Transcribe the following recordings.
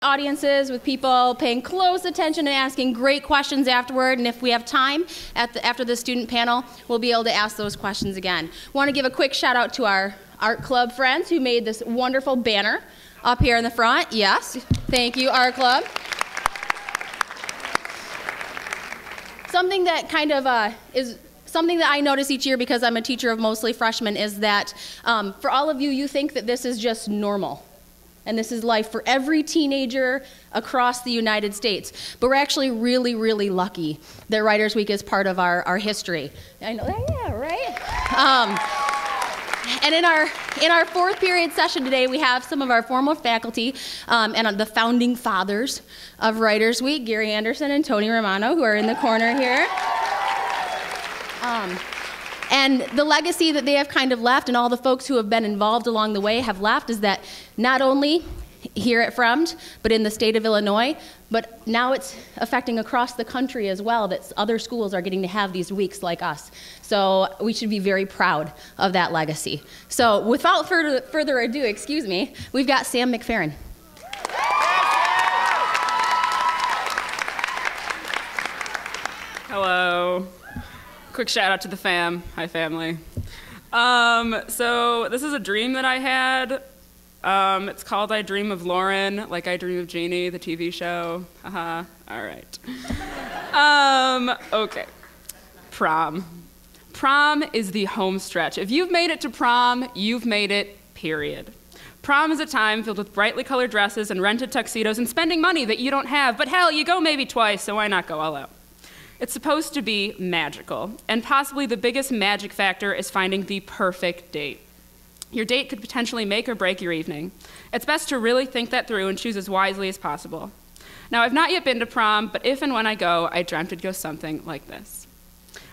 audiences with people paying close attention and asking great questions afterward, and if we have time after the student panel, we'll be able to ask those questions again. Want to give a quick shout out to our art club friends who made this wonderful banner up here in the front. Yes, thank you, art club. Something that kind of is something that I notice each year because I'm a teacher of mostly freshmen is that for all of you, you think that this is just normal. And this is life for every teenager across the United States. But we're actually really, really lucky that Writers Week is part of our history. I know, yeah, right? And in our fourth period session today, we have some of our former faculty and the founding fathers of Writers Week, Gary Anderson and Tony Romano, who are in the corner here. And the legacy that they have kind of left, and all the folks who have been involved along the way have left, is that not only here at Fremd, but in the state of Illinois, but now it's affecting across the country as well, that other schools are getting to have these weeks like us. So we should be very proud of that legacy. So without further ado, excuse me, we've got Sam McFerrin. Hello. Quick shout out to the fam. Hi, family. So this is a dream that I had. It's called I Dream of Lauren, like I Dream of Jeannie, the TV show. Haha. All right. Okay. Prom. Prom is the home stretch. If you've made it to prom, you've made it, period. Prom is a time filled with brightly colored dresses and rented tuxedos and spending money that you don't have, but hell, you go maybe twice, so why not go all out? It's supposed to be magical, and possibly the biggest magic factor is finding the perfect date. Your date could potentially make or break your evening. It's best to really think that through and choose as wisely as possible. Now, I've not yet been to prom, but if and when I go, I dreamt it'd go something like this.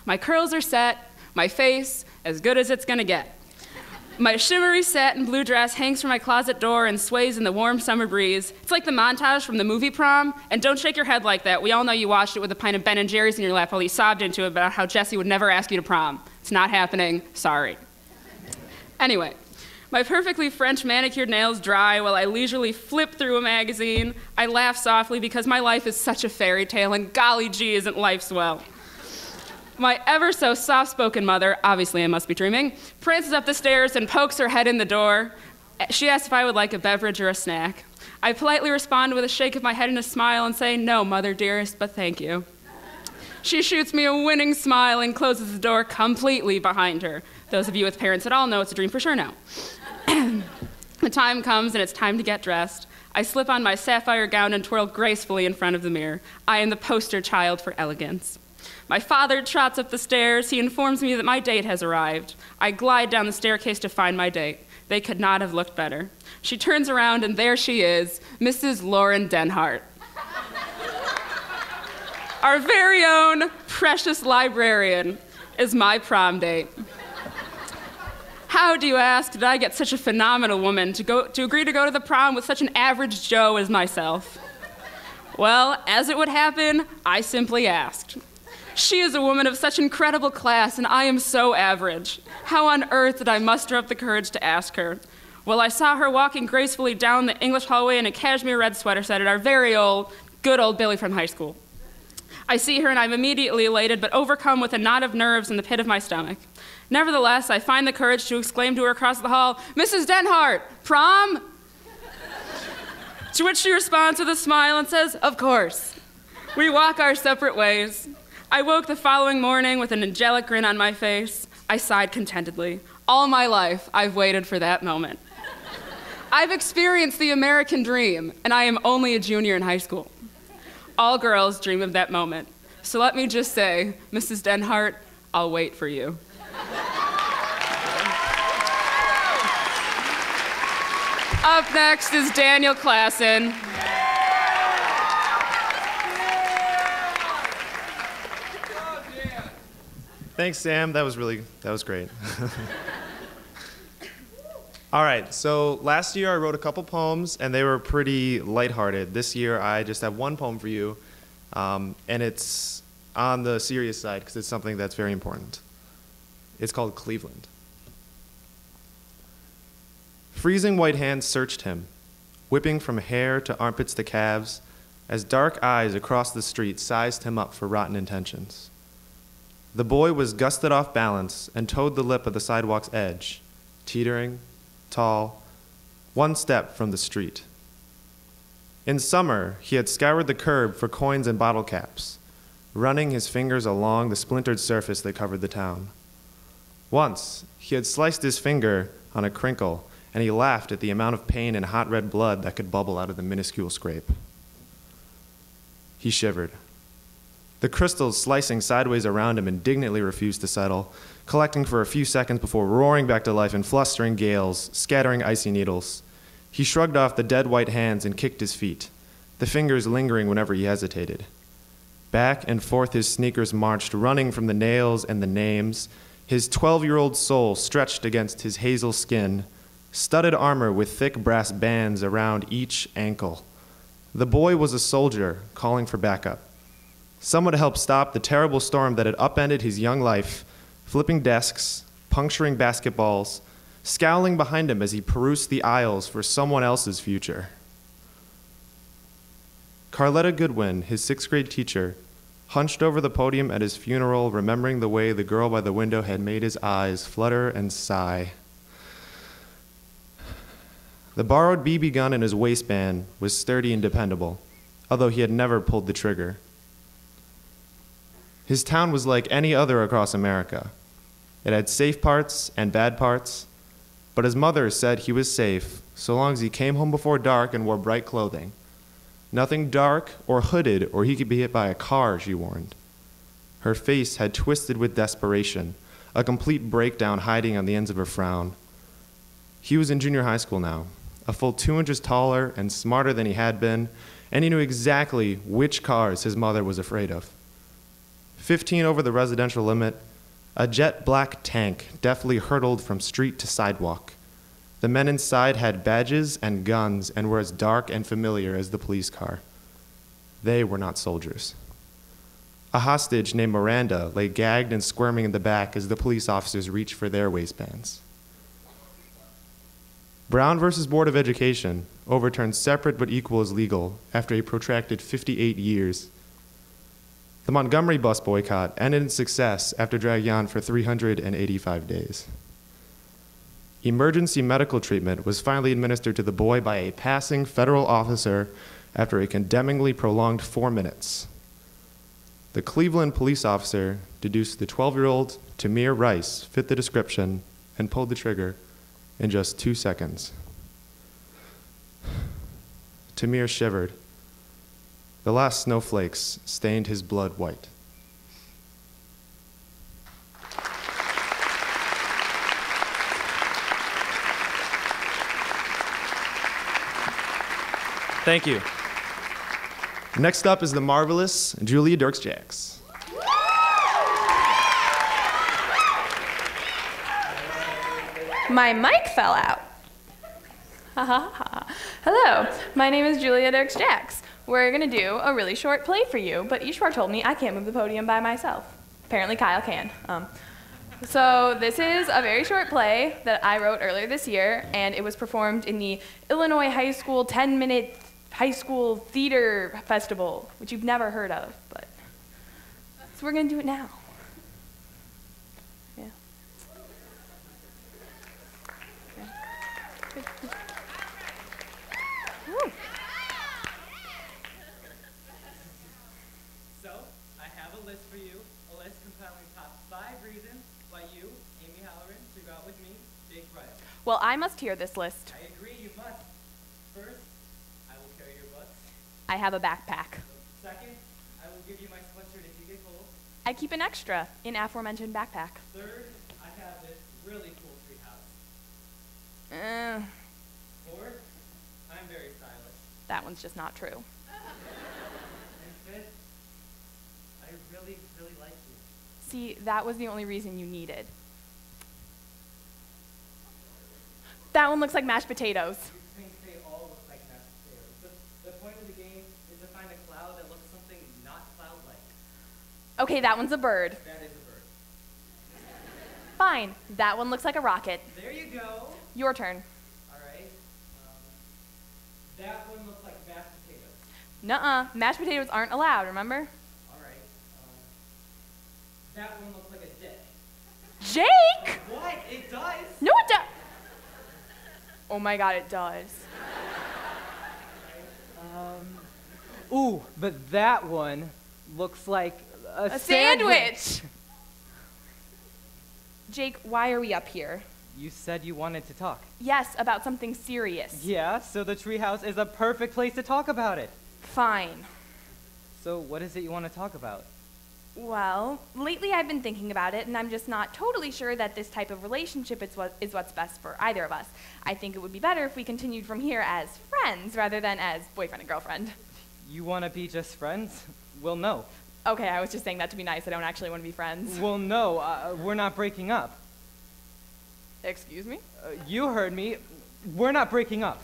My curls are set, my face as good as it's gonna get. My shimmery satin blue dress hangs from my closet door and sways in the warm summer breeze. It's like the montage from the movie Prom, and don't shake your head like that. We all know you watched it with a pint of Ben & Jerry's in your lap while you sobbed into it about how Jesse would never ask you to prom. It's not happening, sorry. Anyway, my perfectly French manicured nails dry while I leisurely flip through a magazine. I laugh softly because my life is such a fairy tale, and golly gee, isn't life swell. My ever so soft-spoken mother, obviously I must be dreaming, prances up the stairs and pokes her head in the door. She asks if I would like a beverage or a snack. I politely respond with a shake of my head and a smile and say, "No, mother dearest, but thank you." She shoots me a winning smile and closes the door completely behind her. Those of you with parents at all know it's a dream for sure now. The time comes and it's time to get dressed. I slip on my sapphire gown and twirl gracefully in front of the mirror. I am the poster child for elegance. My father trots up the stairs. He informs me that my date has arrived. I glide down the staircase to find my date. They could not have looked better. She turns around, and there she is, Mrs. Lauren Denhart. Our very own precious librarian is my prom date. How, do you ask, did I get such a phenomenal woman to agree to go to the prom with such an average Joe as myself? Well, as it would happen, I simply asked. She is a woman of such incredible class, and I am so average. How on earth did I muster up the courage to ask her? Well, I saw her walking gracefully down the English hallway in a cashmere red sweater set at our very good old Billy from high school. I see her and I'm immediately elated, but overcome with a knot of nerves in the pit of my stomach. Nevertheless, I find the courage to exclaim to her across the hall, "Mrs. Denhart, prom?" To which she responds with a smile and says, "Of course." We walk our separate ways. I woke the following morning with an angelic grin on my face. I sighed contentedly. All my life, I've waited for that moment. I've experienced the American dream, and I am only a junior in high school. All girls dream of that moment. So let me just say, Mrs. Denhart, I'll wait for you. Up next is Daniel Klassen. Thanks, Sam. That was great. All right, so last year I wrote a couple poems, and they were pretty lighthearted. This year I just have one poem for you, and it's on the serious side because it's something that's very important. It's called Cleveland. Freezing white hands searched him. whipping from hair to armpits to calves, as dark eyes across the street sized him up for rotten intentions. The boy was gusted off balance and toed the lip of the sidewalk's edge, teetering, tall, one step from the street. In summer, he had scoured the curb for coins and bottle caps, running his fingers along the splintered surface that covered the town. Once, he had sliced his finger on a crinkle, and he laughed at the amount of pain and hot red blood that could bubble out of the minuscule scrape. He shivered. The crystals slicing sideways around him indignantly refused to settle, collecting for a few seconds before roaring back to life in flustering gales, scattering icy needles. He shrugged off the dead white hands and kicked his feet, the fingers lingering whenever he hesitated. Back and forth his sneakers marched, running from the nails and the names, his 12-year-old soul stretched against his hazel skin, studded armor with thick brass bands around each ankle. The boy was a soldier calling for backup. Someone to help stop the terrible storm that had upended his young life, flipping desks, puncturing basketballs, scowling behind him as he perused the aisles for someone else's future. Carletta Goodwin, his sixth-grade teacher, hunched over the podium at his funeral, remembering the way the girl by the window had made his eyes flutter and sigh. The borrowed BB gun in his waistband was sturdy and dependable, although he had never pulled the trigger. His town was like any other across America. It had safe parts and bad parts, but his mother said he was safe so long as he came home before dark and wore bright clothing. Nothing dark or hooded or he could be hit by a car, she warned. Her face had twisted with desperation, a complete breakdown hiding on the ends of her frown. He was in junior high school now, a full 2 inches taller and smarter than he had been, and he knew exactly which cars his mother was afraid of. 15 over the residential limit, a jet black tank deftly hurtled from street to sidewalk. The men inside had badges and guns and were as dark and familiar as the police car. They were not soldiers. A hostage named Miranda lay gagged and squirming in the back as the police officers reached for their waistbands. Brown versus Board of Education overturned separate but equal as legal after a protracted 58 years. The Montgomery bus boycott ended in success after dragging on for 385 days. Emergency medical treatment was finally administered to the boy by a passing federal officer after a condemningly prolonged 4 minutes. The Cleveland police officer deduced the 12-year-old Tamir Rice fit the description and pulled the trigger in just 2 seconds. Tamir shivered. The last snowflakes stained his blood white. Thank you. Next up is the marvelous Julia Dirks-Jacks. My mic fell out. Ha ha ha. Hello, my name is Julia Dirks-Jacks. We're gonna do a really short play for you, but Ishwar told me I can't move the podium by myself. Apparently Kyle can. So this is a very short play that I wrote earlier this year, and it was performed in the Illinois High School 10-minute High School Theater Festival, which you've never heard of, but so we're gonna do it now. Yeah. Woo. So, I have a list for you, a list compiling top 5 reasons why you, Amy Halloran, should go out with me, Jake Bryan. Well, I must hear this list. I agree, you must. First, I will carry your books. I have a backpack. Second, I will give you my sweatshirt if you get cold. I keep an extra in aforementioned backpack. Third, I have this really cool treehouse. Fourth, I'm very stylish. That one's just not true. And fifth, I really, really like you. See, that was the only reason you needed. That one looks like mashed potatoes. These things, they all look like mashed potatoes. The point of the game is to find a cloud that looks something not cloud-like. Okay, that one's a bird. That is a bird. Fine, that one looks like a rocket. There you go. Your turn. All right. That one looks like mashed potatoes. Nuh-uh. Mashed potatoes aren't allowed, remember? All right. That one looks like a dick. Jake! What? It does? No, it does. Oh my God, it does. Ooh, but that one looks like A sandwich! Jake, why are we up here? You said you wanted to talk. Yes, about something serious. Yeah, so the treehouse is a perfect place to talk about it. Fine. So what is it you want to talk about? Well, lately I've been thinking about it, and I'm just not totally sure that this type of relationship is what's best for either of us. I think it would be better if we continued from here as friends rather than as boyfriend and girlfriend. You want to be just friends? Well, no. Okay, I was just saying that to be nice. I don't actually want to be friends. Well, no, we're not breaking up. Excuse me? You heard me. We're not breaking up.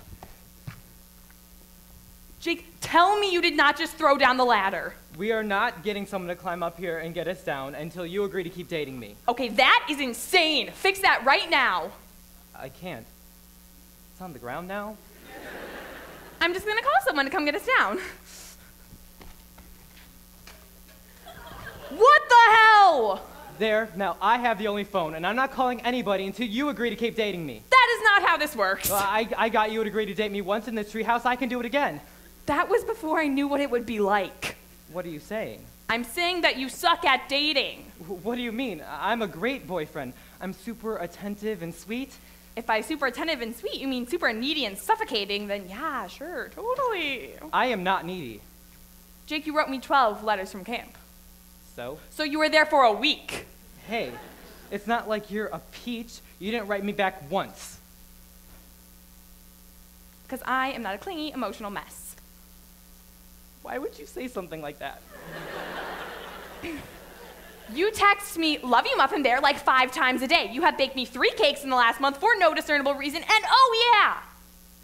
Jake, tell me you did not just throw down the ladder. We are not getting someone to climb up here and get us down until you agree to keep dating me. Okay, that is insane. Fix that right now. I can't. It's on the ground now. I'm just gonna call someone to come get us down. What the hell? There, now I have the only phone, and I'm not calling anybody until you agree to keep dating me. That is not how this works. Well, I got you to agree to date me once in this treehouse. I can do it again. That was before I knew what it would be like. What are you saying? I'm saying that you suck at dating. What do you mean? I'm a great boyfriend. I'm super attentive and sweet. If by super attentive and sweet you mean super needy and suffocating, then yeah, sure, totally. I am not needy. Jake, you wrote me 12 letters from camp. So? So you were there for a week. Hey, it's not like you're a peach. You didn't write me back once. Because I am not a clingy, emotional mess. Why would you say something like that? You text me, love you, Muffin Bear, like 5 times a day. You have baked me 3 cakes in the last month for no discernible reason, and oh yeah,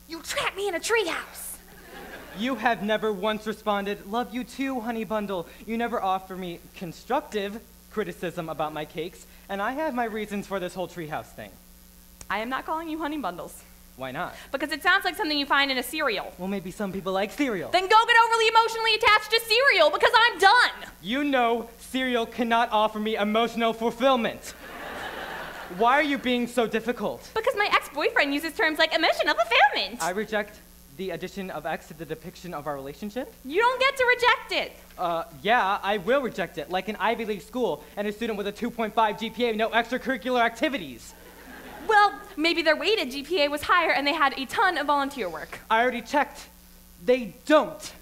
you trapped me in a treehouse. You have never once responded, love you too, honey bundle. You never offer me constructive criticism about my cakes, and I have my reasons for this whole treehouse thing. I am not calling you honey bundles. Why not? Because it sounds like something you find in a cereal. Well, maybe some people like cereal. Then go get overly emotionally attached to cereal, because I'm done. You know cereal cannot offer me emotional fulfillment. Why are you being so difficult? Because my ex-boyfriend uses terms like emotional fulfillment. I reject the addition of X to the depiction of our relationship. You don't get to reject it. Yeah, I will reject it, like an Ivy League school and a student with a 2.5 GPA, no extracurricular activities. Well, maybe their weighted GPA was higher and they had a ton of volunteer work. I already checked. They don't.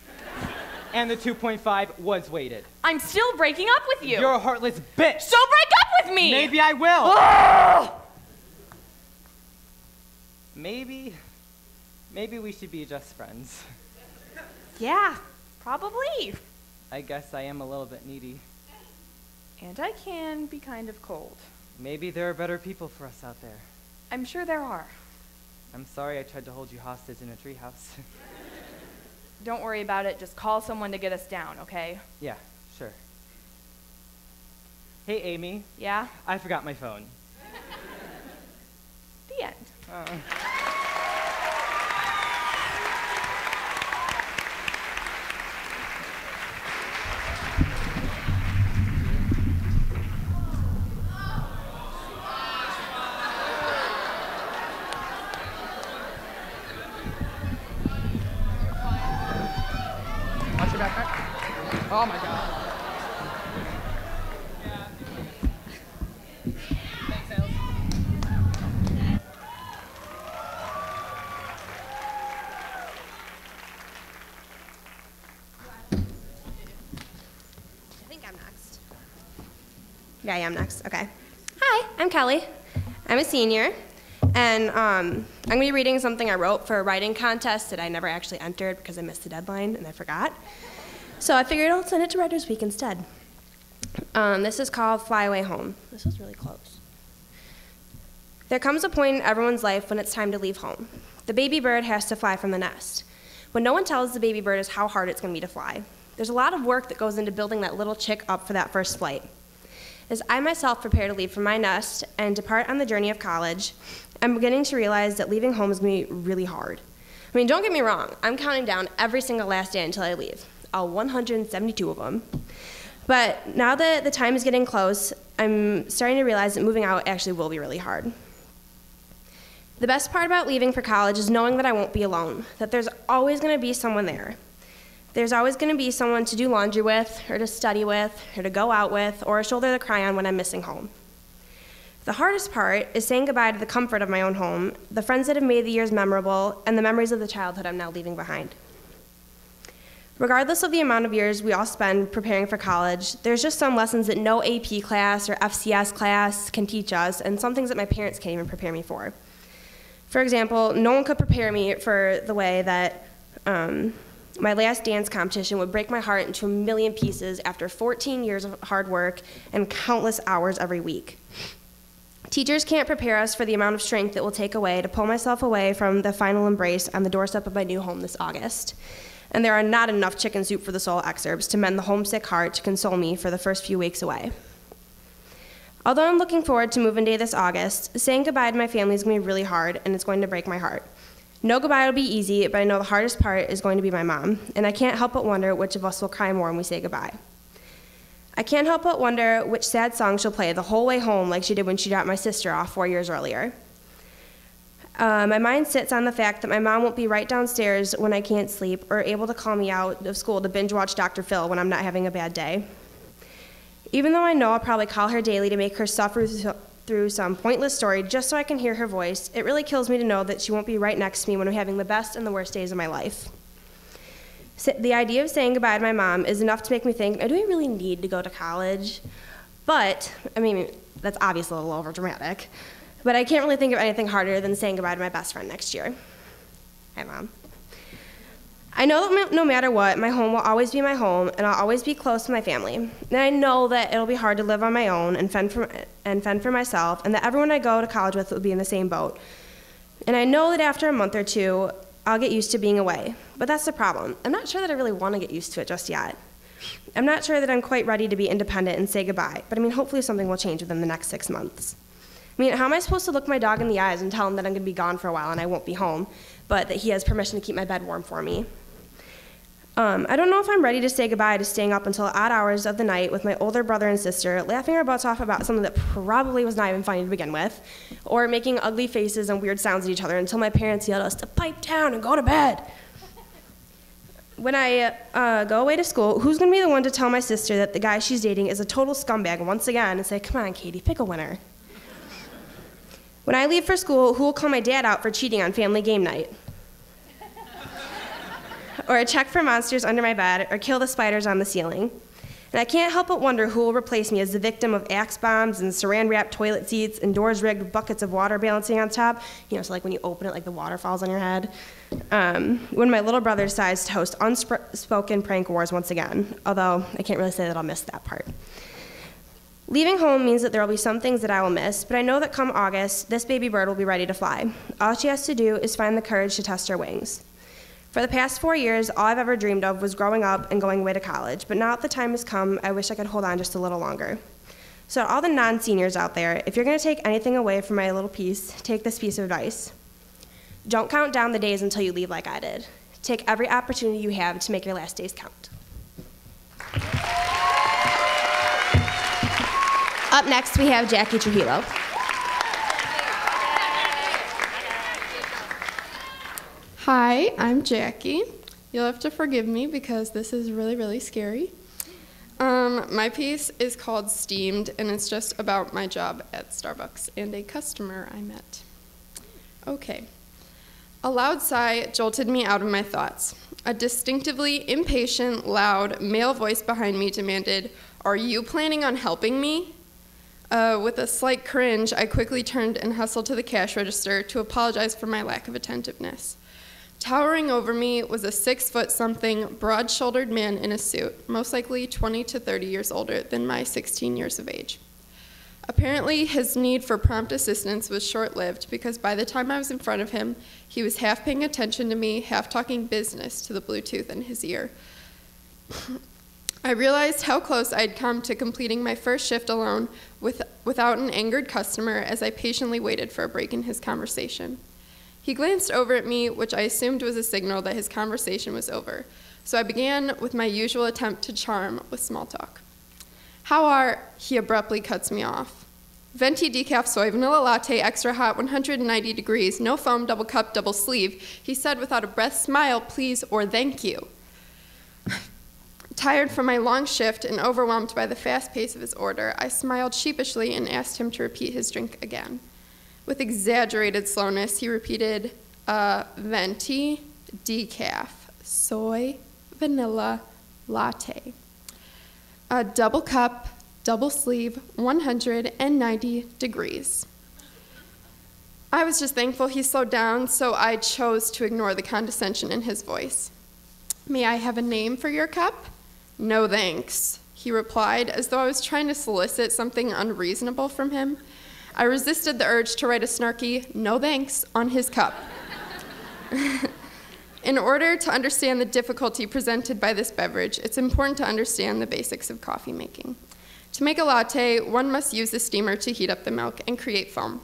And the 2.5 was weighted. I'm still breaking up with you. You're a heartless bitch. So break up with me. Maybe I will. Ugh! Maybe we should be just friends. Yeah, probably. I guess I am a little bit needy. And I can be kind of cold. Maybe there are better people for us out there. I'm sure there are. I'm sorry I tried to hold you hostage in a treehouse. Don't worry about it. Just call someone to get us down, okay? Yeah, sure. Hey, Amy. Yeah? I forgot my phone. The end. Watch your backpack. Oh my god. Thanks, Els. I think I'm next. Yeah, I am next. Okay. Hi, I'm Kelly. I'm a senior, and I'm going to be reading something I wrote for a writing contest that I never actually entered because I missed the deadline and I forgot. So I figured I'll send it to Writers Week instead. This is called Fly Away Home. This was really close. There comes a point in everyone's life when it's time to leave home. The baby bird has to fly from the nest. What no one tells the baby bird is how hard it's going to be to fly. There's a lot of work that goes into building that little chick up for that first flight. As I myself prepare to leave from my nest and depart on the journey of college, I'm beginning to realize that leaving home is going to be really hard. I'm I mean, don't get me wrong, I'm counting down every single last day until I leave, all 172 of them. But now that the time is getting close, I'm starting to realize that moving out actually will be really hard. The best part about leaving for college is knowing that I won't be alone, that there's always going to be someone there. There's always going to be someone to do laundry with, or to study with, or to go out with, or a shoulder to cry on when I'm missing home. The hardest part is saying goodbye to the comfort of my own home, the friends that have made the years memorable, and the memories of the childhood I'm now leaving behind. Regardless of the amount of years we all spend preparing for college, there's just some lessons that no AP class or FCS class can teach us, and some things that my parents can't even prepare me for. For example, no one could prepare me for the way that my last dance competition would break my heart into a million pieces after 14 years of hard work and countless hours every week. Teachers can't prepare us for the amount of strength it will take away to pull myself away from the final embrace on the doorstep of my new home this August. And there are not enough chicken soup for the soul excerpts to mend the homesick heart to console me for the first few weeks away. Although I'm looking forward to moving day this August, saying goodbye to my family is going to be really hard, and it's going to break my heart. No goodbye will be easy, but I know the hardest part is going to be my mom, and I can't help but wonder which of us will cry more when we say goodbye. I can't help but wonder which sad song she'll play the whole way home like she did when she dropped my sister off 4 years earlier. My mind sits on the fact that my mom won't be right downstairs when I can't sleep or able to call me out of school to binge watch Dr. Phil when I'm not having a bad day. Even though I know I'll probably call her daily to make her suffer through some pointless story just so I can hear her voice, it really kills me to know that she won't be right next to me when I'm having the best and the worst days of my life. The idea of saying goodbye to my mom is enough to make me think, do I really need to go to college? But, I mean, that's obviously a little over dramatic, but I can't really think of anything harder than saying goodbye to my best friend next year. Hi, Mom. I know that no matter what, my home will always be my home, and I'll always be close to my family. And I know that it'll be hard to live on my own and fend for myself, and that everyone I go to college with will be in the same boat. And I know that after a month or two, I'll get used to being away. But that's the problem. I'm not sure that I really want to get used to it just yet. I'm not sure that I'm quite ready to be independent and say goodbye, but I mean, hopefully something will change within the next 6 months. I mean, how am I supposed to look my dog in the eyes and tell him that I'm going to be gone for a while and I won't be home, but that he has permission to keep my bed warm for me? I don't know if I'm ready to say goodbye to staying up until odd hours of the night with my older brother and sister, laughing our butts off about something that probably was not even funny to begin with, or making ugly faces and weird sounds at each other until my parents yelled at us to pipe down and go to bed. When I go away to school, who's going to be the one to tell my sister that the guy she's dating is a total scumbag once again and say, come on, Katie, pick a winner? When I leave for school, who will call my dad out for cheating on family game night? Or check for monsters under my bed, or kill the spiders on the ceiling. And I can't help but wonder who will replace me as the victim of axe bombs and saran-wrapped toilet seats and doors rigged with buckets of water balancing on top. You know, so like when you open it, like the water falls on your head. When my little brother decides to host unspoken prank wars once again, although I can't really say that I'll miss that part. Leaving home means that there will be some things that I will miss, but I know that come August, this baby bird will be ready to fly. All she has to do is find the courage to test her wings. For the past 4 years, all I've ever dreamed of was growing up and going away to college, but now that the time has come, I wish I could hold on just a little longer. So all the non-seniors out there, if you're going to take anything away from my little piece, take this piece of advice. Don't count down the days until you leave like I did. Take every opportunity you have to make your last days count. Up next, we have Jackie Trujillo. Hi, I'm Jackie. You'll have to forgive me because this is really, really scary. My piece is called Steamed, and it's just about my job at Starbucks and a customer I met. Okay. A loud sigh jolted me out of my thoughts. A distinctively impatient, loud, male voice behind me demanded, "Are you planning on helping me?" With a slight cringe, I quickly turned and hustled to the cash register to apologize for my lack of attentiveness. Towering over me was a 6-foot-something, broad-shouldered man in a suit, most likely 20 to 30 years older than my 16 years of age. Apparently, his need for prompt assistance was short-lived because by the time I was in front of him, he was half paying attention to me, half talking business to the Bluetooth in his ear. I realized how close I'd come to completing my first shift alone without an angered customer as I patiently waited for a break in his conversation. He glanced over at me, which I assumed was a signal that his conversation was over. So I began with my usual attempt to charm with small talk. How are, he abruptly cuts me off. Venti decaf soy vanilla latte, extra hot, 190 degrees, no foam, double cup, double sleeve. He said without a breath, smile, please, or thank you. Tired from my long shift and overwhelmed by the fast pace of his order, I smiled sheepishly and asked him to repeat his drink again. With exaggerated slowness, he repeated, venti decaf soy vanilla latte. A double cup, double sleeve, 190 degrees. I was just thankful he slowed down, so I chose to ignore the condescension in his voice. May I have a name for your cup? No thanks, he replied, as though I was trying to solicit something unreasonable from him. I resisted the urge to write a snarky no thanks on his cup. In order to understand the difficulty presented by this beverage, it's important to understand the basics of coffee making. To make a latte, one must use the steamer to heat up the milk and create foam.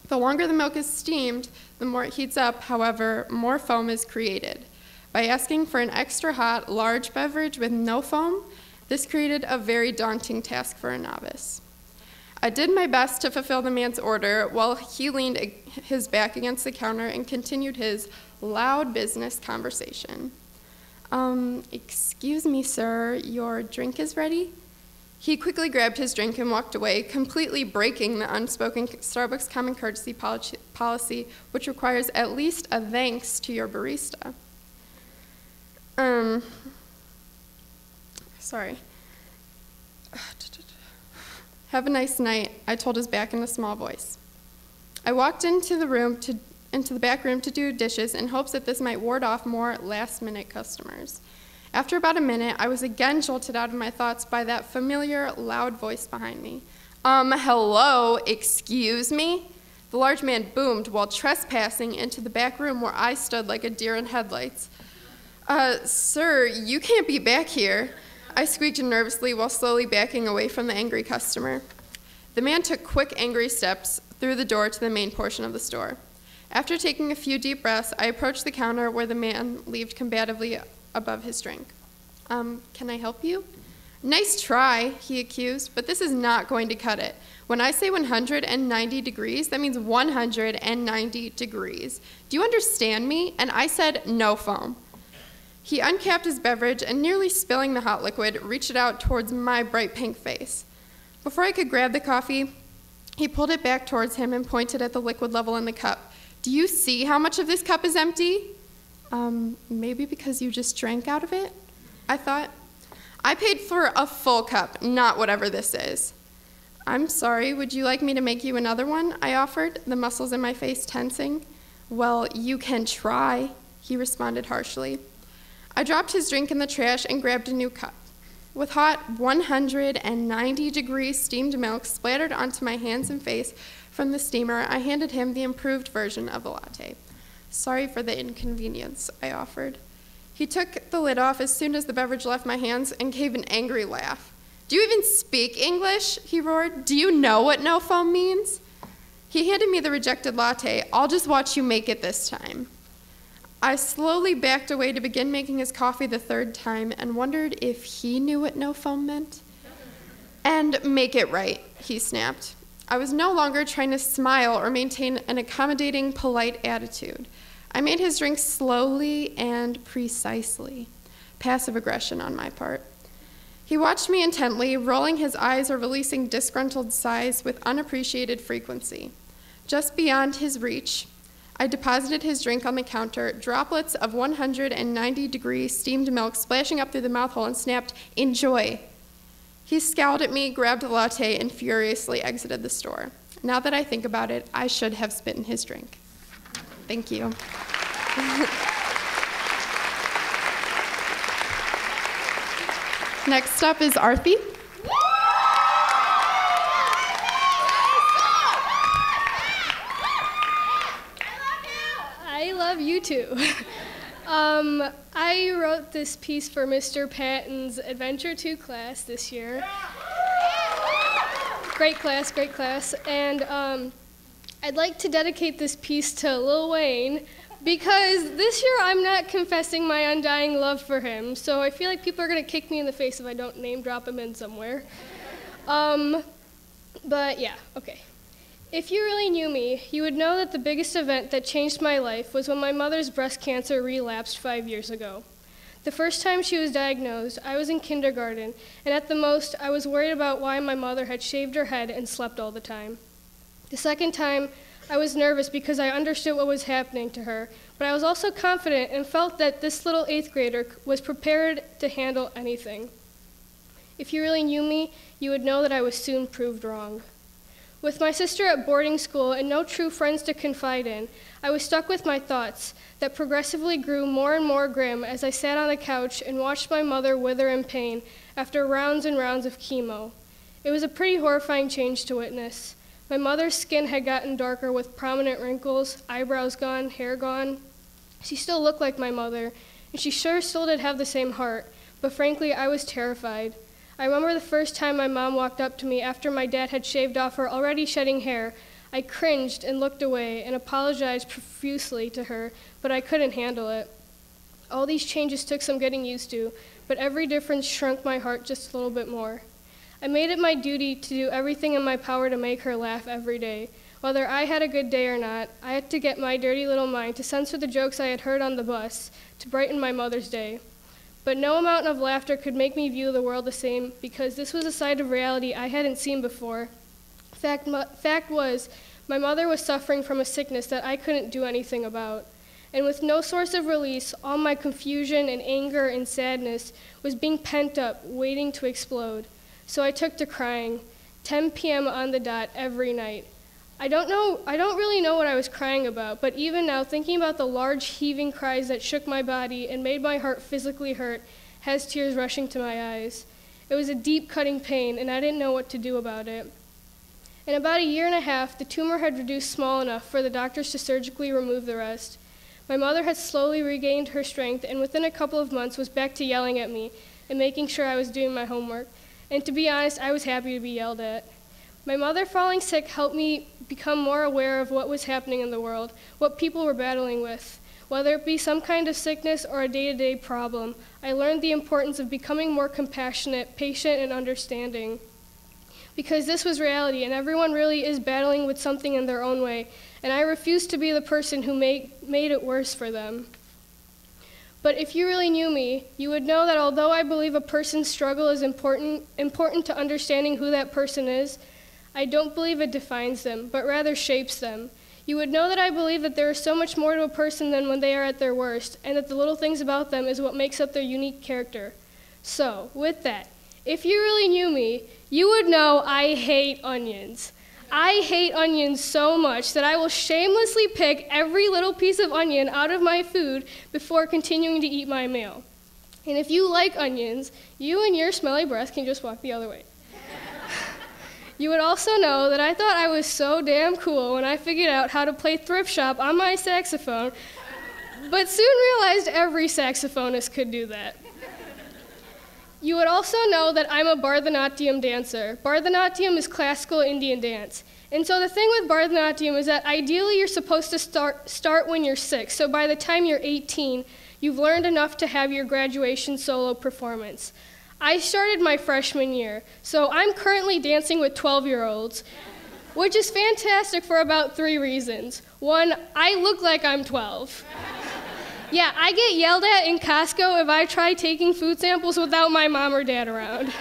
The longer the milk is steamed, the more it heats up, however, more foam is created. By asking for an extra hot, large beverage with no foam, this created a very daunting task for a novice. I did my best to fulfill the man's order while he leaned his back against the counter and continued his loud business conversation. Excuse me, sir, your drink is ready? He quickly grabbed his drink and walked away, completely breaking the unspoken Starbucks common courtesy policy, which requires at least a thanks to your barista. Sorry. Have a nice night, I told his back in a small voice. I walked into the back room to do dishes in hopes that this might ward off more last-minute customers. After about a minute, I was again jolted out of my thoughts by that familiar, loud voice behind me. Hello, excuse me? The large man boomed while trespassing into the back room where I stood like a deer in headlights. Sir, you can't be back here, I squeaked nervously while slowly backing away from the angry customer. The man took quick, angry steps through the door to the main portion of the store. After taking a few deep breaths, I approached the counter where the man leaned combatively above his drink. Can I help you? Nice try, he accused, but this is not going to cut it. When I say 190 degrees, that means 190 degrees. Do you understand me? And I said no foam. He uncapped his beverage and, nearly spilling the hot liquid, reached it out towards my bright pink face. Before I could grab the coffee, he pulled it back towards him and pointed at the liquid level in the cup. Do you see how much of this cup is empty? Maybe because you just drank out of it, I thought. I paid for a full cup, not whatever this is. I'm sorry, would you like me to make you another one? I offered, the muscles in my face tensing. Well, you can try, he responded harshly. I dropped his drink in the trash and grabbed a new cup. With hot 190 degree steamed milk splattered onto my hands and face from the steamer, I handed him the improved version of the latte. Sorry for the inconvenience, I offered. He took the lid off as soon as the beverage left my hands and gave an angry laugh. Do you even speak English? He roared. Do you know what no foam means? He handed me the rejected latte. I'll just watch you make it this time. I slowly backed away to begin making his coffee the third time and wondered if he knew what no foam meant. And make it right, he snapped. I was no longer trying to smile or maintain an accommodating, polite attitude. I made his drink slowly and precisely. Passive aggression on my part. He watched me intently, rolling his eyes or releasing disgruntled sighs with unappreciated frequency. Just beyond his reach, I deposited his drink on the counter, droplets of 190 degree steamed milk splashing up through the mouth hole, and snapped, "Enjoy." He scowled at me, grabbed the latte, and furiously exited the store. Now that I think about it, I should have spit in his drink. Thank you. Next up is Arthi. I love you too. I wrote this piece for Mr. Patton's Adventure 2 class this year. Great class, great class. And I'd like to dedicate this piece to Lil Wayne because this year I'm not confessing my undying love for him, so I feel like people are going to kick me in the face if I don't name drop him in somewhere. But yeah, okay. If you really knew me, you would know that the biggest event that changed my life was when my mother's breast cancer relapsed 5 years ago. The first time she was diagnosed, I was in kindergarten, and at the most, I was worried about why my mother had shaved her head and slept all the time. The second time, I was nervous because I understood what was happening to her, but I was also confident and felt that this little 8th grader was prepared to handle anything. If you really knew me, you would know that I was soon proved wrong. With my sister at boarding school and no true friends to confide in, I was stuck with my thoughts that progressively grew more and more grim as I sat on the couch and watched my mother wither in pain after rounds and rounds of chemo. It was a pretty horrifying change to witness. My mother's skin had gotten darker with prominent wrinkles, eyebrows gone, hair gone. She still looked like my mother, and she sure still did have the same heart, but frankly, I was terrified. I remember the first time my mom walked up to me after my dad had shaved off her already shedding hair. I cringed and looked away and apologized profusely to her, but I couldn't handle it. All these changes took some getting used to, but every difference shrunk my heart just a little bit more. I made it my duty to do everything in my power to make her laugh every day. Whether I had a good day or not, I had to get my dirty little mind to censor the jokes I had heard on the bus to brighten my mother's day. But no amount of laughter could make me view the world the same because this was a side of reality I hadn't seen before. Fact was, my mother was suffering from a sickness that I couldn't do anything about. And with no source of release, all my confusion and anger and sadness was being pent up, waiting to explode. So I took to crying, 10 p.m. on the dot every night. I don't really know what I was crying about, but even now, thinking about the large heaving cries that shook my body and made my heart physically hurt has tears rushing to my eyes. It was a deep cutting pain, and I didn't know what to do about it. In about a year and a half, the tumor had reduced small enough for the doctors to surgically remove the rest. My mother had slowly regained her strength, and within a couple of months was back to yelling at me and making sure I was doing my homework. And to be honest, I was happy to be yelled at. My mother falling sick helped me become more aware of what was happening in the world, what people were battling with. Whether it be some kind of sickness or a day-to-day problem, I learned the importance of becoming more compassionate, patient, and understanding. Because this was reality, and everyone really is battling with something in their own way, and I refused to be the person who made it worse for them. But if you really knew me, you would know that although I believe a person's struggle is important to understanding who that person is, I don't believe it defines them, but rather shapes them. You would know that I believe that there is so much more to a person than when they are at their worst, and that the little things about them is what makes up their unique character. So, with that, if you really knew me, you would know I hate onions. I hate onions so much that I will shamelessly pick every little piece of onion out of my food before continuing to eat my meal. And if you like onions, you and your smelly breath can just walk the other way. You would also know that I thought I was so damn cool when I figured out how to play thrift shop on my saxophone, but soon realized every saxophonist could do that. You would also know that I'm a Bharatanatyam dancer. Bharatanatyam is classical Indian dance. And so the thing with Bharatanatyam is that ideally you're supposed to start when you're 6. So by the time you're 18, you've learned enough to have your graduation solo performance. I started my freshman year, so I'm currently dancing with 12-year-olds, which is fantastic for about 3 reasons. 1, I look like I'm 12. Yeah, I get yelled at in Costco if I try taking food samples without my mom or dad around.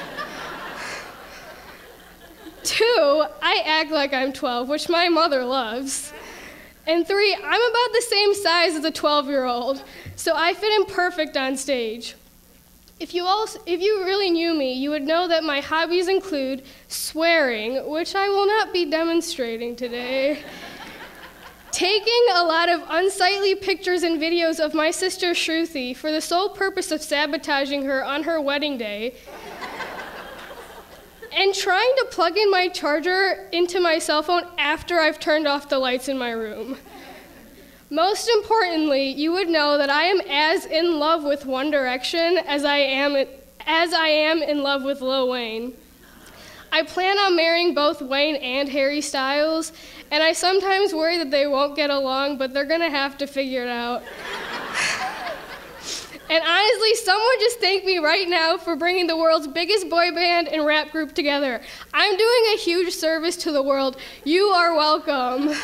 2, I act like I'm 12, which my mother loves. And 3, I'm about the same size as a 12-year-old, so I fit in perfect on stage. If you really knew me, you would know that my hobbies include swearing, which I will not be demonstrating today, taking a lot of unsightly pictures and videos of my sister Shruti for the sole purpose of sabotaging her on her wedding day, and trying to plug in my charger into my cell phone after I've turned off the lights in my room. Most importantly, you would know that I am as in love with One Direction as I am in love with Lil Wayne. I plan on marrying both Wayne and Harry Styles, and I sometimes worry that they won't get along, but they're gonna have to figure it out. And honestly, someone just thank me right now for bringing the world's biggest boy band and rap group together. I'm doing a huge service to the world. You are welcome.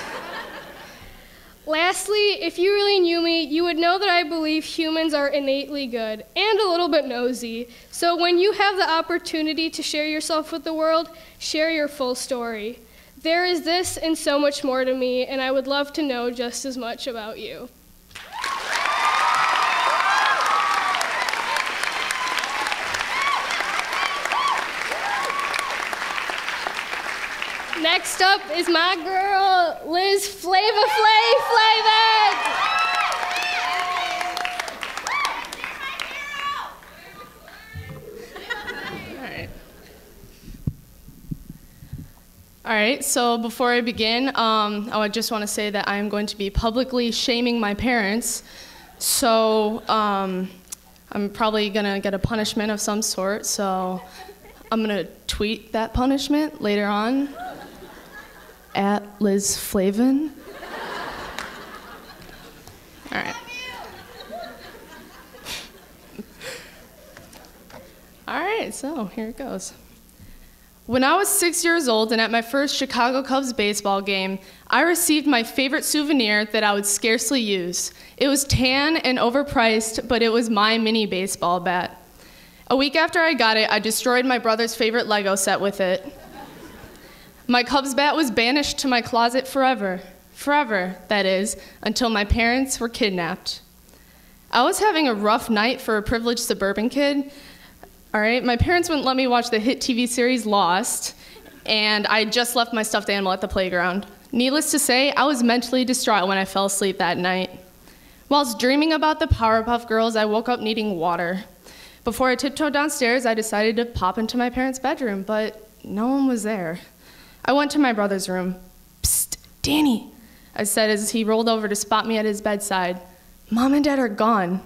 Lastly, if you really knew me, you would know that I believe humans are innately good and a little bit nosy. So when you have the opportunity to share yourself with the world, share your full story. There is this and so much more to me, and I would love to know just as much about you. Next up is my girl, Liz Flava Flav. All right, so before I begin, I just want to say that I am going to be publicly shaming my parents. So I'm probably going to get a punishment of some sort. So I'm going to tweet that punishment later on. At Liz Flavin. All right. All right, so here it goes. When I was 6 years old and at my first Chicago Cubs baseball game, I received my favorite souvenir that I would scarcely use. It was tan and overpriced, but it was my mini baseball bat. A week after I got it, I destroyed my brother's favorite Lego set with it. My Cubs bat was banished to my closet forever. Forever, that is, until my parents were kidnapped. I was having a rough night for a privileged suburban kid. All right, my parents wouldn't let me watch the hit TV series Lost, and I had just left my stuffed animal at the playground. Needless to say, I was mentally distraught when I fell asleep that night. Whilst dreaming about the Powerpuff Girls, I woke up needing water. Before I tiptoed downstairs, I decided to pop into my parents' bedroom, but no one was there. I went to my brother's room. Psst, Danny, I said as he rolled over to spot me at his bedside. Mom and Dad are gone.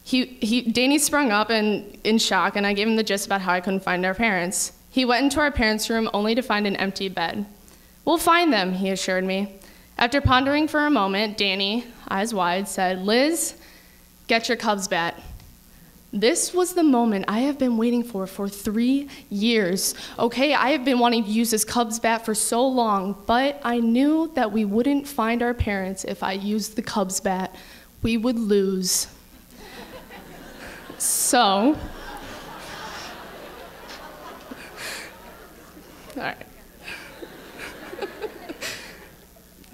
Danny sprung up in shock, and I gave him the gist about how I couldn't find our parents. He went into our parents' room only to find an empty bed. We'll find them, he assured me. After pondering for a moment, Danny, eyes wide, said, Liz, get your Cubs bat. This was the moment I have been waiting for 3 years. Okay, I have been wanting to use this Cubs bat for so long, but I knew that we wouldn't find our parents if I used the Cubs bat. We would lose. So, all right.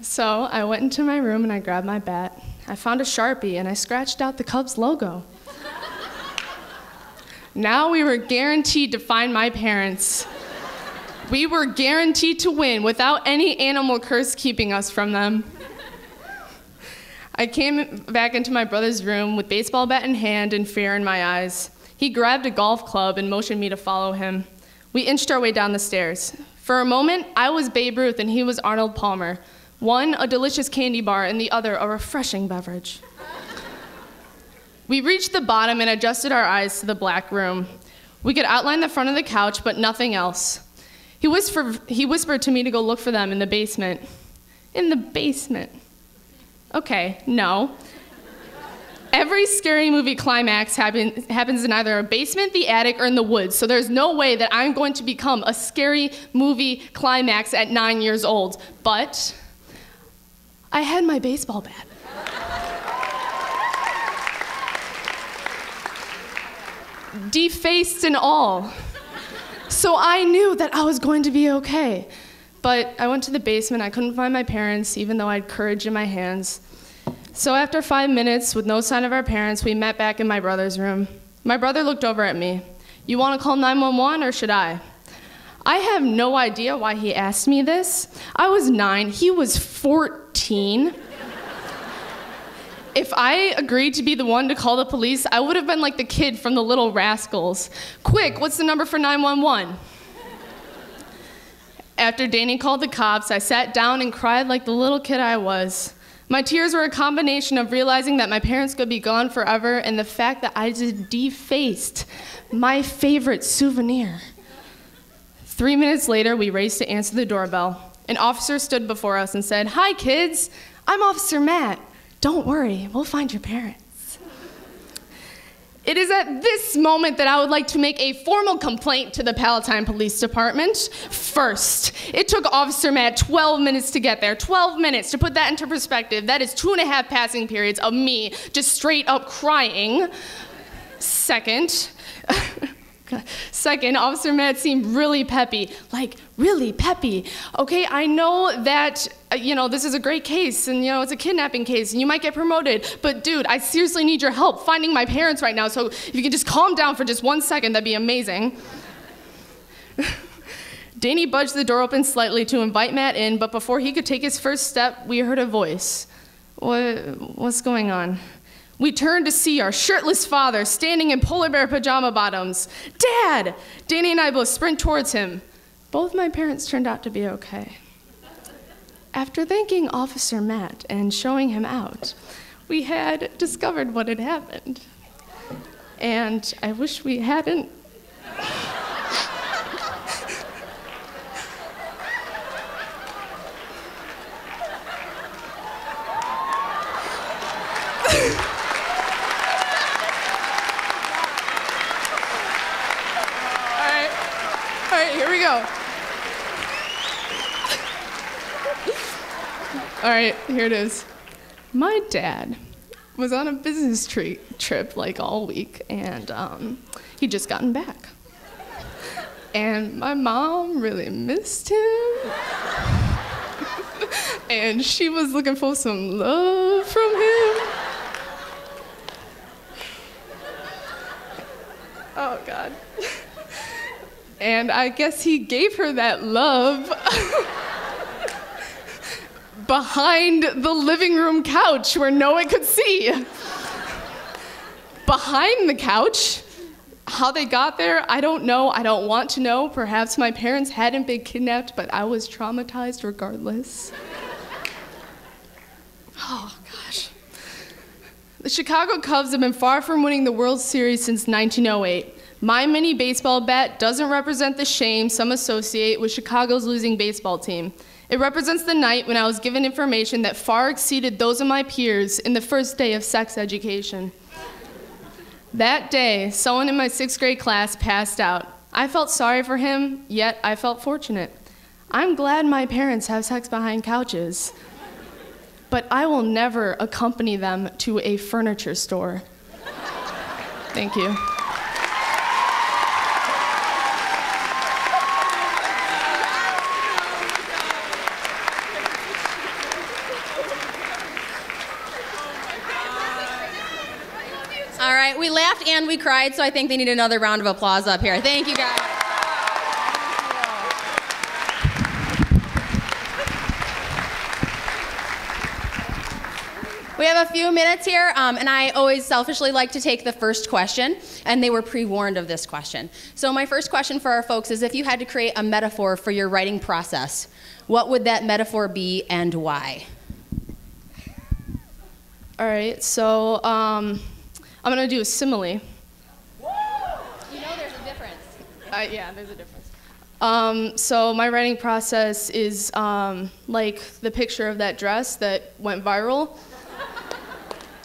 So I went into my room and I grabbed my bat. I found a Sharpie and I scratched out the Cubs logo. Now we were guaranteed to find my parents. We were guaranteed to win without any animal curse keeping us from them. I came back into my brother's room with baseball bat in hand and fear in my eyes. He grabbed a golf club and motioned me to follow him. We inched our way down the stairs. For a moment, I was Babe Ruth and he was Arnold Palmer. One, a delicious candy bar, and the other, a refreshing beverage. We reached the bottom and adjusted our eyes to the black room. We could outline the front of the couch, but nothing else. He whispered to me to go look for them in the basement. In the basement. Okay, no. Every scary movie climax happens in either a basement, the attic, or in the woods, so there's no way that I'm going to become a scary movie climax at 9 years old. But I had my baseball bat. Defaced and all. So I knew that I was going to be okay. But I went to the basement. I couldn't find my parents, even though I had courage in my hands. So after 5 minutes, with no sign of our parents, we met back in my brother's room. My brother looked over at me. You want to call 911 or should I? I have no idea why he asked me this. I was 9, he was 14. If I agreed to be the one to call the police, I would have been like the kid from the Little Rascals. Quick, what's the number for 911? After Danny called the cops, I sat down and cried like the little kid I was. My tears were a combination of realizing that my parents could be gone forever and the fact that I just defaced my favorite souvenir. 3 minutes later, we raced to answer the doorbell. An officer stood before us and said, "Hi, kids. I'm Officer Matt. Don't worry, we'll find your parents." It is at this moment that I would like to make a formal complaint to the Palatine Police Department. First, it took Officer Matt 12 minutes to get there. 12 minutes. To put that into perspective, that is 2.5 passing periods of me just straight up crying. Second, Officer Matt seemed really peppy, like really peppy. Okay, I know that, this is a great case and, it's a kidnapping case and you might get promoted, but dude, I seriously need your help finding my parents right now, so if you can just calm down for just 1 second, that'd be amazing. Danny budged the door open slightly to invite Matt in, but before he could take his first step, we heard a voice. What's going on? We turned to see our shirtless father standing in polar bear pajama bottoms. "Dad!" Danny and I both sprint towards him. Both my parents turned out to be okay. After thanking Officer Matt and showing him out, we had discovered what had happened. And I wish we hadn't. All right, here we go. All right, here it is. My dad was on a business trip like all week, and he'd just gotten back. And my mom really missed him. And she was looking for some love from him. Oh, God. And I guess he gave her that love behind the living room couch where no one could see. Behind the couch? How they got there, I don't know. I don't want to know. Perhaps my parents hadn't been kidnapped, but I was traumatized regardless. Oh, gosh. The Chicago Cubs have been far from winning the World Series since 1908. My mini baseball bat doesn't represent the shame some associate with Chicago's losing baseball team. It represents the night when I was given information that far exceeded those of my peers in the first day of sex education. That day, someone in my 6th grade class passed out. I felt sorry for him, yet I felt fortunate. I'm glad my parents have sex behind couches, but I will never accompany them to a furniture store. Thank you. All right, we laughed and we cried, so I think they need another round of applause up here. Thank you, guys. We have a few minutes here, and I always selfishly like to take the first question, and they were pre-warned of this question. So my first question for our folks is, if you had to create a metaphor for your writing process, what would that metaphor be and why? All right, so I'm gonna do a simile. You know there's a difference. Yeah, there's a difference. So my writing process is like the picture of that dress that went viral.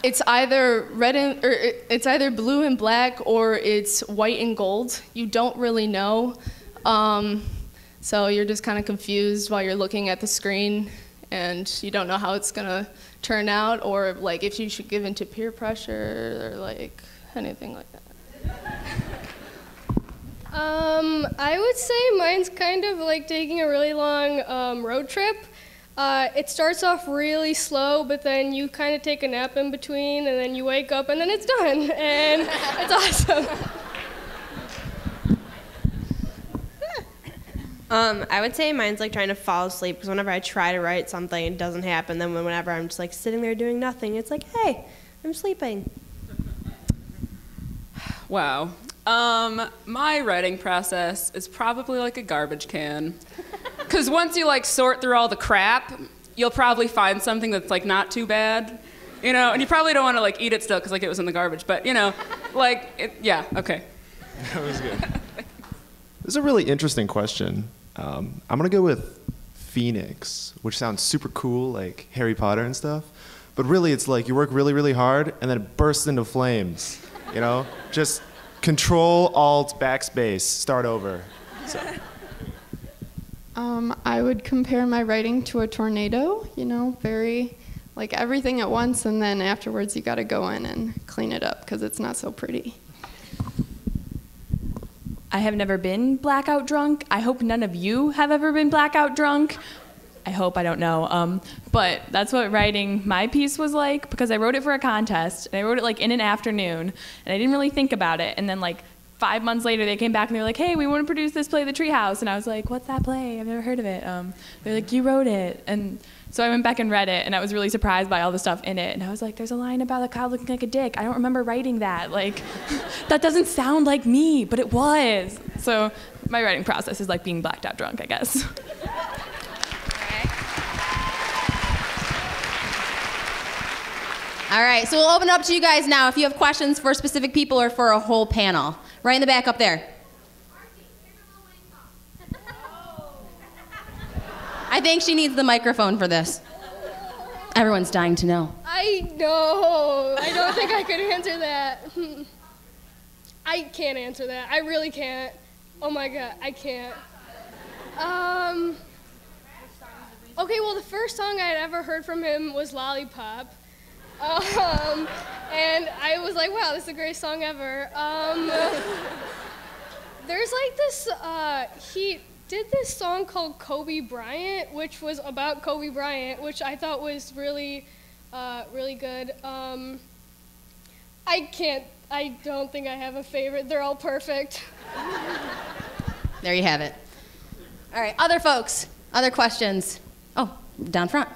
It's either it's either blue and black or it's white and gold. You don't really know. So you're just kind of confused while you're looking at the screen, and you don't know how it's gonna turn out, or like if you should give in to peer pressure or like anything like that. I would say mine's kind of like taking a really long road trip. It starts off really slow, but then you kind of take a nap in between, and then you wake up, and then it's done, and it's awesome. I would say mine's like trying to fall asleep, because whenever I try to write something, it doesn't happen. Then whenever I'm just like sitting there doing nothing, it's like, hey, I'm sleeping. Wow. My writing process is probably like a garbage can. Because once you like sort through all the crap, you'll probably find something that's like not too bad, and you probably don't want to like eat it still because like it was in the garbage, but yeah, okay. That was good. is a really interesting question. I'm gonna go with Phoenix, which sounds super cool, like Harry Potter and stuff. But really, it's like you work really, really hard, and then it bursts into flames. You know, just Control, Alt, Backspace, start over. So. I would compare my writing to a tornado. You know, very like everything at once, and then afterwards you got to go in and clean it up because it's not so pretty. I have never been blackout drunk. I hope none of you have ever been blackout drunk. I hope, I don't know. But that's what writing my piece was like, because I wrote it for a contest, and I wrote it like in an afternoon, and I didn't really think about it. And then like 5 months later, they came back and they were like, hey, we want to produce this play, The Treehouse. And I was like, what's that play? I've never heard of it. They're like, you wrote it. And so I went back and read it, and I was really surprised by all the stuff in it. And I was like, there's a line about a cow looking like a dick. I don't remember writing that. Like, that doesn't sound like me, but it was. So my writing process is like being blacked out drunk, I guess. All right, so we'll open it up to you guys now if you have questions for specific people or for a whole panel. Right in the back up there. I think she needs the microphone for this. Everyone's dying to know. I know. I don't think I could answer that. I can't answer that. I really can't. Oh my God, I can't. Okay, well, the first song I had ever heard from him was Lollipop. And I was like, wow, this is the greatest song ever. There's like this, he did this song called Kobe Bryant, which was about Kobe Bryant, which I thought was really, really good. I don't think I have a favorite. They're all perfect. There you have it. All right, other folks, other questions. Oh, down front.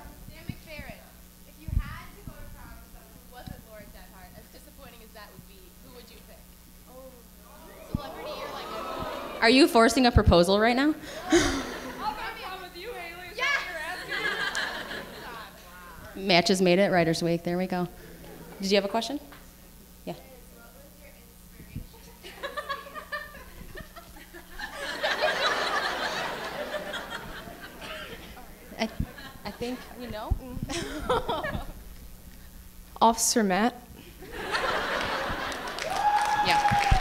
Are you forcing a proposal right now? Matches made it, Writers Week, there we go. Did you have a question? Yeah. I think we know. Officer Matt. Yeah.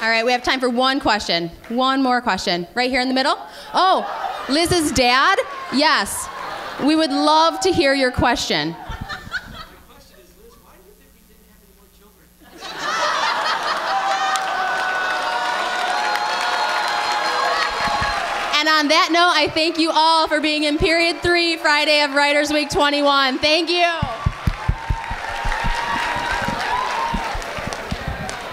All right, we have time for one question. One more question. Right here in the middle. Oh, Liz's dad? Yes. We would love to hear your question. And on that note, I thank you all for being in Period 3, Friday of Writers Week 21. Thank you.